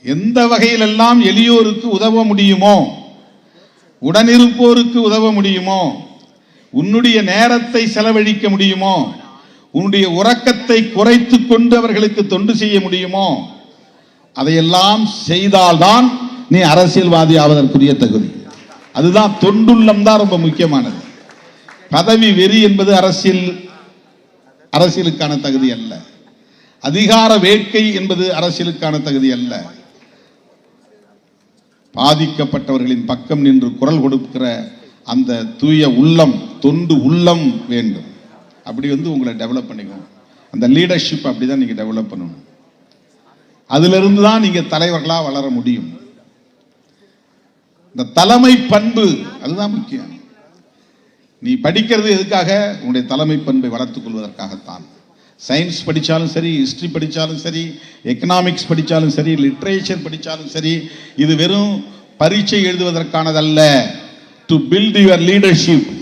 எந்த வகையிலெல்லாம் எளியோருக்கு உதவ முடியுமோ, உடனிருப்போருக்கு உதவ முடியுமோ, உன்னுடைய நேரத்தை செலவழிக்க முடியுமோ, உன்னுடைய உறக்கத்தை குறைத்து கொண்டு அவர்களுக்கு தொண்டு செய்ய முடியுமோ, அதையெல்லாம் செய்தால்தான் நீ அரசியல்வாதி ஆவதற்குரிய தகுதி. அதுதான் தொண்டுள்ளம் தான் ரொம்ப முக்கியமானது. பதவி வெறி என்பது அரசியலுக்கான தகுதி அல்ல. அதிகார வேட்கை என்பது அரசியலுக்கான தகுதி அல்ல. பாதிக்கப்பட்டவர்களின் பக்கம் நின்று குரல் கொடுக்கிற அந்த தூய உள்ளம், தொண்டு உள்ளம் வேண்டும். அப்படி உங்களை டெவலப் பண்ணிக்கணும். அந்த லீடர்ஷிப் அப்படிதான் நீங்க டெவலப் பண்ணணும். அதிலிருந்து தான் நீங்க தலைவர்களா வளர முடியும். இந்த தலைமை பண்பு அதுதான் முக்கியம். நீ படிக்கிறது எதுக்காக? உன்னுடைய தலைமை பண்பை வளர்த்துக் கொள்வதற்காகத்தான். சயின்ஸ் படித்தாலும் சரி, ஹிஸ்டரி படித்தாலும் சரி, எக்கனாமிக்ஸ் படித்தாலும் சரி, லிட்ரேச்சர் படித்தாலும் சரி, இது வெறும் பரீட்சை எழுதுவதற்கானதல்ல. To build your leadership.